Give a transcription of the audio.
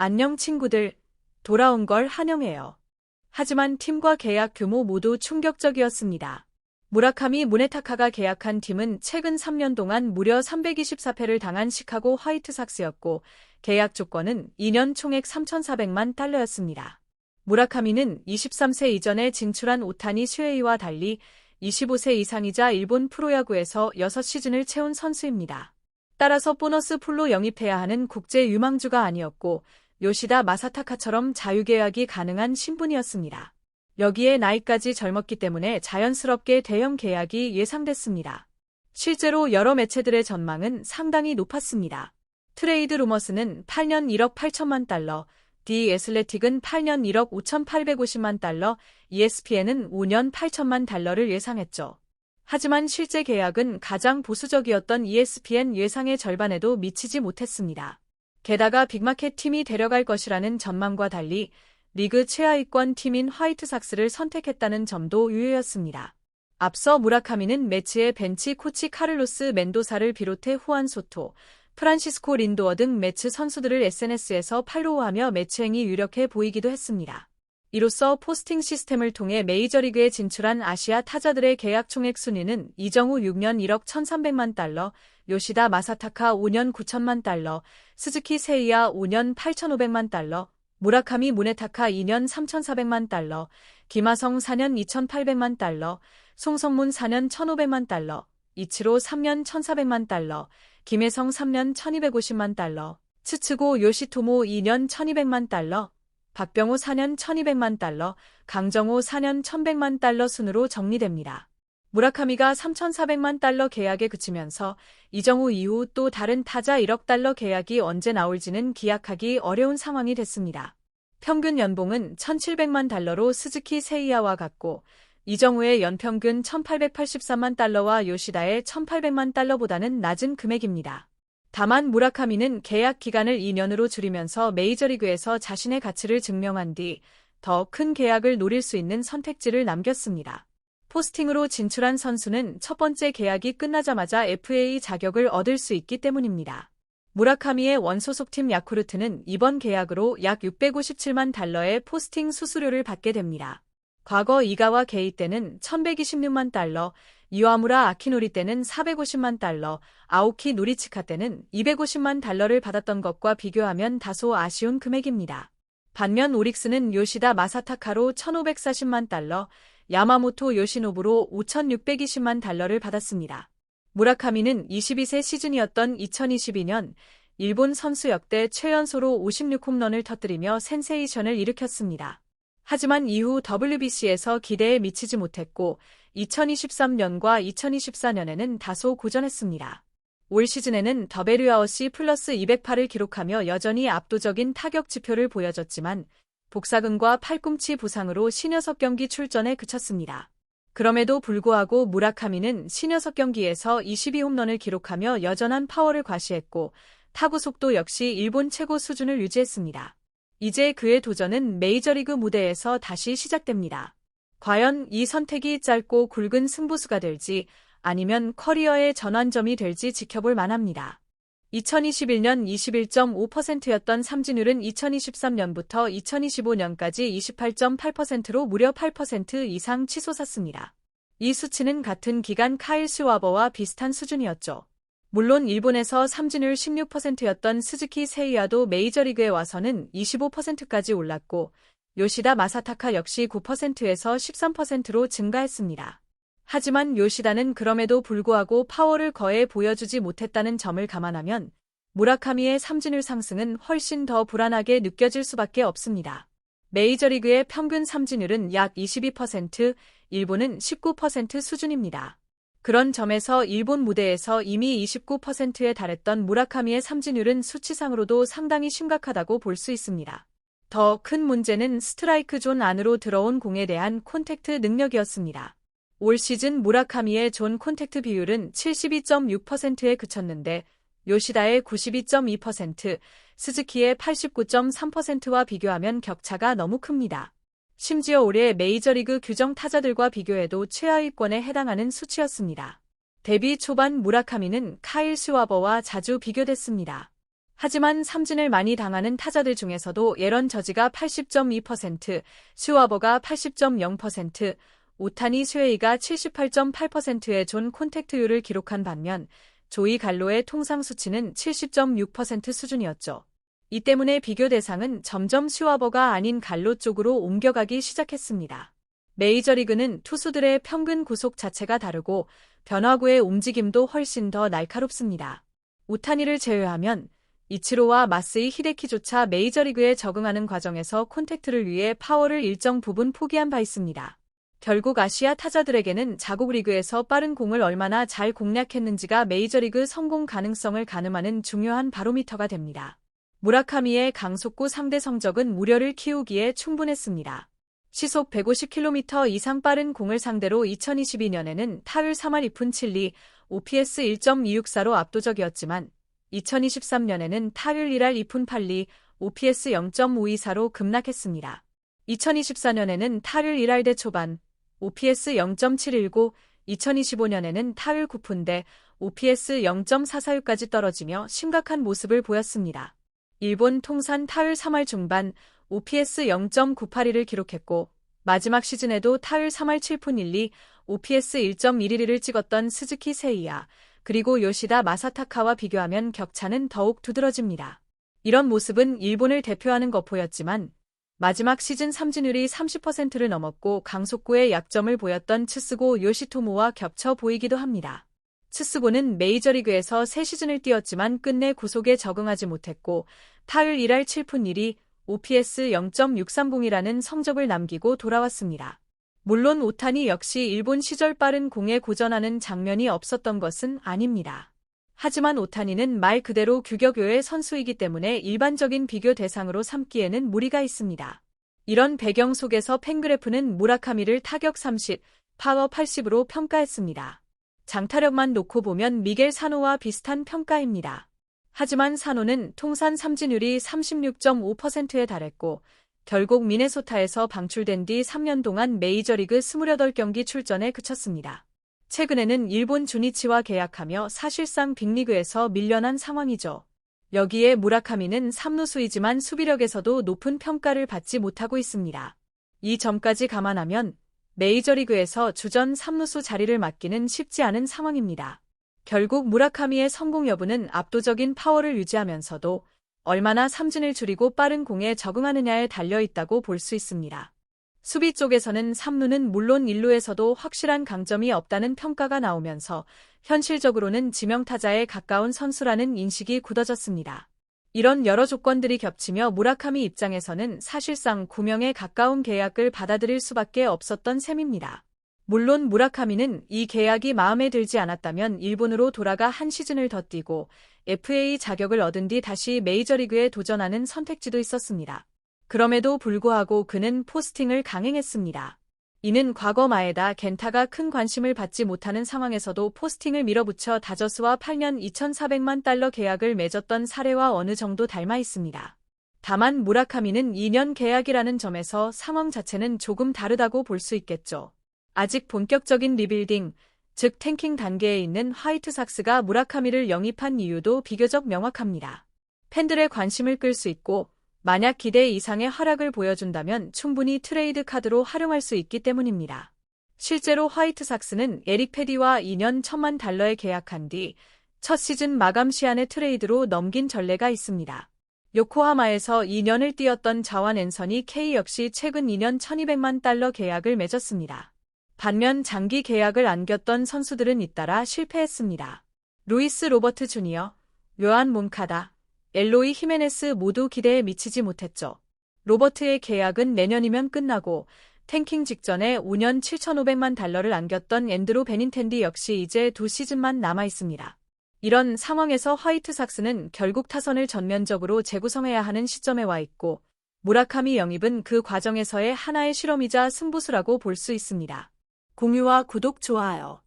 안녕 친구들, 돌아온 걸 환영해요. 하지만 팀과 계약 규모 모두 충격적이었습니다. 무라카미 무네타카가 계약한 팀은 최근 3년 동안 무려 324패를 당한 시카고 화이트삭스였고 계약 조건은 2년 총액 3,400만 달러였습니다. 무라카미는 23세 이전에 진출한 오타니 슈에이와 달리 25세 이상이자 일본 프로야구에서 6시즌을 채운 선수입니다. 따라서 보너스 풀로 영입해야 하는 국제 유망주가 아니었고 요시다 마사타카처럼 자유계약이 가능한 신분이었습니다. 여기에 나이까지 젊었기 때문에 자연스럽게 대형 계약이 예상됐습니다. 실제로 여러 매체들의 전망은 상당히 높았습니다. 트레이드 루머스는 8년 1억 8천만 달러, 디 애슬레틱은 8년 1억 5,850만 달러, ESPN은 5년 8천만 달러를 예상했죠. 하지만 실제 계약은 가장 보수적이었던 ESPN 예상의 절반에도 미치지 못했습니다. 게다가 빅마켓 팀이 데려갈 것이라는 전망과 달리 리그 최하위권 팀인 화이트삭스를 선택했다는 점도 유효였습니다. 앞서 무라카미는 매치의 벤치 코치 카를로스 멘도사를 비롯해 후안 소토, 프란시스코 린도어 등 매치 선수들을 SNS에서 팔로우하며 매치 행이 유력해 보이기도 했습니다. 이로써 포스팅 시스템을 통해 메이저리그에 진출한 아시아 타자들의 계약 총액 순위는 이정우 6년 1억 1,300만 달러, 요시다 마사타카 5년 9천만 달러, 스즈키 세이야 5년 8,500만 달러, 무라카미 무네타카 2년 3,400만 달러, 김하성 4년 2,800만 달러, 송성문 4년 1,500만 달러, 이치로 3년 1,400만 달러, 김혜성 3년 1,250만 달러, 츠츠고 요시토모 2년 1,200만 달러, 박병호 4년 1,200만 달러, 강정호 4년 1,100만 달러 순으로 정리됩니다. 무라카미가 3,400만 달러 계약에 그치면서 이정우 이후 또 다른 타자 1억 달러 계약이 언제 나올지는 기약하기 어려운 상황이 됐습니다. 평균 연봉은 1,700만 달러로 스즈키 세이야와 같고 이정우의 연평균 1,883만 달러와 요시다의 1,800만 달러보다는 낮은 금액입니다. 다만 무라카미는 계약 기간을 2년으로 줄이면서 메이저리그에서 자신의 가치를 증명한 뒤 더 큰 계약을 노릴 수 있는 선택지를 남겼습니다. 포스팅으로 진출한 선수는 첫 번째 계약이 끝나자마자 FA 자격을 얻을 수 있기 때문입니다. 무라카미의 원소속팀 야쿠르트는 이번 계약으로 약 657만 달러의 포스팅 수수료를 받게 됩니다. 과거 이가와 게이 때는 1,126만 달러, 이와무라 아키노리 때는 450만 달러, 아오키 노리치카 때는 250만 달러를 받았던 것과 비교하면 다소 아쉬운 금액입니다. 반면 오릭스는 요시다 마사타카로 1,540만 달러, 야마모토 요시노부로 5,620만 달러를 받았습니다. 무라카미는 22세 시즌이었던 2022년 일본 선수 역대 최연소로 56홈런을 터뜨리며 센세이션을 일으켰습니다. 하지만 이후 WBC에서 기대에 미치지 못했고 2023년과 2024년에는 다소 고전했습니다. 올 시즌에는 WRC 플러스 208을 기록하며 여전히 압도적인 타격 지표를 보여줬지만 복사근과 팔꿈치 부상으로 56경기 출전에 그쳤습니다. 그럼에도 불구하고 무라카미는 56경기에서 22홈런을 기록하며 여전한 파워를 과시했고 타구 속도 역시 일본 최고 수준을 유지했습니다. 이제 그의 도전은 메이저리그 무대에서 다시 시작됩니다. 과연 이 선택이 짧고 굵은 승부수가 될지 아니면 커리어의 전환점이 될지 지켜볼 만합니다. 2021년 21.5%였던 삼진율은 2023년부터 2025년까지 28.8%로 무려 8% 이상 치솟았습니다. 이 수치는 같은 기간 카일 슈와버와 비슷한 수준이었죠. 물론 일본에서 삼진율 16%였던 스즈키 세이야도 메이저리그에 와서는 25%까지 올랐고 요시다 마사타카 역시 9%에서 13%로 증가했습니다. 하지만 요시다는 그럼에도 불구하고 파워를 거의 보여주지 못했다는 점을 감안하면 무라카미의 삼진율 상승은 훨씬 더 불안하게 느껴질 수밖에 없습니다. 메이저리그의 평균 삼진율은 약 22%, 일본은 19% 수준입니다. 그런 점에서 일본 무대에서 이미 29%에 달했던 무라카미의 삼진율은 수치상으로도 상당히 심각하다고 볼 수 있습니다. 더 큰 문제는 스트라이크 존 안으로 들어온 공에 대한 콘택트 능력이었습니다. 올 시즌 무라카미의 존 콘택트 비율은 72.6%에 그쳤는데 요시다의 92.2%, 스즈키의 89.3%와 비교하면 격차가 너무 큽니다. 심지어 올해 메이저리그 규정 타자들과 비교해도 최하위권에 해당하는 수치였습니다. 데뷔 초반 무라카미는 카일 슈와버와 자주 비교됐습니다. 하지만 삼진을 많이 당하는 타자들 중에서도 에런 저지가 80.2%, 슈와버가 80.0%, 오타니 슈에이가 78.8%의 존 콘택트율을 기록한 반면 조이 갈로의 통상 수치는 70.6% 수준이었죠. 이 때문에 비교 대상은 점점 슈와버가 아닌 갈로 쪽으로 옮겨가기 시작했습니다. 메이저리그는 투수들의 평균 구속 자체가 다르고 변화구의 움직임도 훨씬 더 날카롭습니다. 오타니를 제외하면 이치로와 마스이 히데키조차 메이저리그에 적응하는 과정에서 콘택트를 위해 파워를 일정 부분 포기한 바 있습니다. 결국 아시아 타자들에게는 자국 리그에서 빠른 공을 얼마나 잘 공략했는지가 메이저리그 성공 가능성을 가늠하는 중요한 바로미터가 됩니다. 무라카미의 강속구 상대 성적은 우려를 키우기에 충분했습니다. 시속 150km 이상 빠른 공을 상대로 2022년에는 타율 3할 2푼 7리, OPS 1.264로 압도적이었지만 2023년에는 타율 1할 2푼 8리, OPS 0.524로 급락했습니다. 2024년에는 타율 1할대 초반, OPS 0.719, 2025년에는 타율 9푼대, OPS 0.446까지 떨어지며 심각한 모습을 보였습니다. 일본 통산 타율 3할 중반, OPS 0.982를 기록했고 마지막 시즌에도 타율 3할 7푼 1리, OPS 1.112를 찍었던 스즈키 세이야, 그리고 요시다 마사타카와 비교하면 격차는 더욱 두드러집니다. 이런 모습은 일본을 대표하는 것보였지만 마지막 시즌 삼진율이 30%를 넘었고 강속구의 약점을 보였던 츠스고 요시토모와 겹쳐 보이기도 합니다. 츠스고는 메이저리그에서 3시즌을 뛰었지만 끝내 구속에 적응하지 못했고 타율 1할 7푼 1리, OPS 0.630이라는 성적을 남기고 돌아왔습니다. 물론 오타니 역시 일본 시절 빠른 공에 고전하는 장면이 없었던 것은 아닙니다. 하지만 오타니는 말 그대로 규격요의 선수이기 때문에 일반적인 비교 대상으로 삼기에는 무리가 있습니다. 이런 배경 속에서 팬그래프는 무라카미를 타격 30, 파워 80으로 평가했습니다. 장타력만 놓고 보면 미겔 사노와 비슷한 평가입니다. 하지만 사노는 통산 삼진율이 36.5%에 달했고 결국 미네소타에서 방출된 뒤 3년 동안 메이저리그 28경기 출전에 그쳤습니다. 최근에는 일본 주니치와 계약하며 사실상 빅리그에서 밀려난 상황이죠. 여기에 무라카미는 3루수이지만 수비력에서도 높은 평가를 받지 못하고 있습니다. 이 점까지 감안하면 메이저리그에서 주전 3루수 자리를 맡기는 쉽지 않은 상황입니다. 결국 무라카미의 성공 여부는 압도적인 파워를 유지하면서도 얼마나 삼진을 줄이고 빠른 공에 적응하느냐에 달려있다고 볼 수 있습니다. 수비 쪽에서는 3루는 물론 1루에서도 확실한 강점이 없다는 평가가 나오면서 현실적으로는 지명타자에 가까운 선수라는 인식이 굳어졌습니다. 이런 여러 조건들이 겹치며 무라카미 입장에서는 사실상 구명에 가까운 계약을 받아들일 수밖에 없었던 셈입니다. 물론 무라카미는 이 계약이 마음에 들지 않았다면 일본으로 돌아가 한 시즌을 더 뛰고 FA 자격을 얻은 뒤 다시 메이저리그에 도전하는 선택지도 있었습니다. 그럼에도 불구하고 그는 포스팅을 강행했습니다. 이는 과거 마에다 겐타가 큰 관심을 받지 못하는 상황에서도 포스팅을 밀어붙여 다저스와 8년 2,400만 달러 계약을 맺었던 사례와 어느 정도 닮아 있습니다. 다만 무라카미는 2년 계약이라는 점에서 상황 자체는 조금 다르다고 볼 수 있겠죠. 아직 본격적인 리빌딩, 즉 탱킹 단계에 있는 화이트삭스가 무라카미를 영입한 이유도 비교적 명확합니다. 팬들의 관심을 끌 수 있고 만약 기대 이상의 활약을 보여준다면 충분히 트레이드 카드로 활용할 수 있기 때문입니다. 실제로 화이트삭스는 에릭 패디와 2년 1,000만 달러에 계약한 뒤 첫 시즌 마감 시한의 트레이드로 넘긴 전례가 있습니다. 요코하마에서 2년을 뛰었던 자완 앤서니 K 역시 최근 2년 1,200만 달러 계약을 맺었습니다. 반면 장기 계약을 안겼던 선수들은 잇따라 실패했습니다. 루이스 로버트 주니어, 요한 몬카다, 엘로이 히메네스 모두 기대에 미치지 못했죠. 로버트의 계약은 내년이면 끝나고 탱킹 직전에 5년 7,500만 달러를 안겼던 앤드루 베닌텐디 역시 이제 2시즌만 남아 있습니다. 이런 상황에서 화이트삭스는 결국 타선을 전면적으로 재구성해야 하는 시점에 와 있고 무라카미 영입은 그 과정에서의 하나의 실험이자 승부수라고 볼 수 있습니다. 공유와 구독, 좋아요.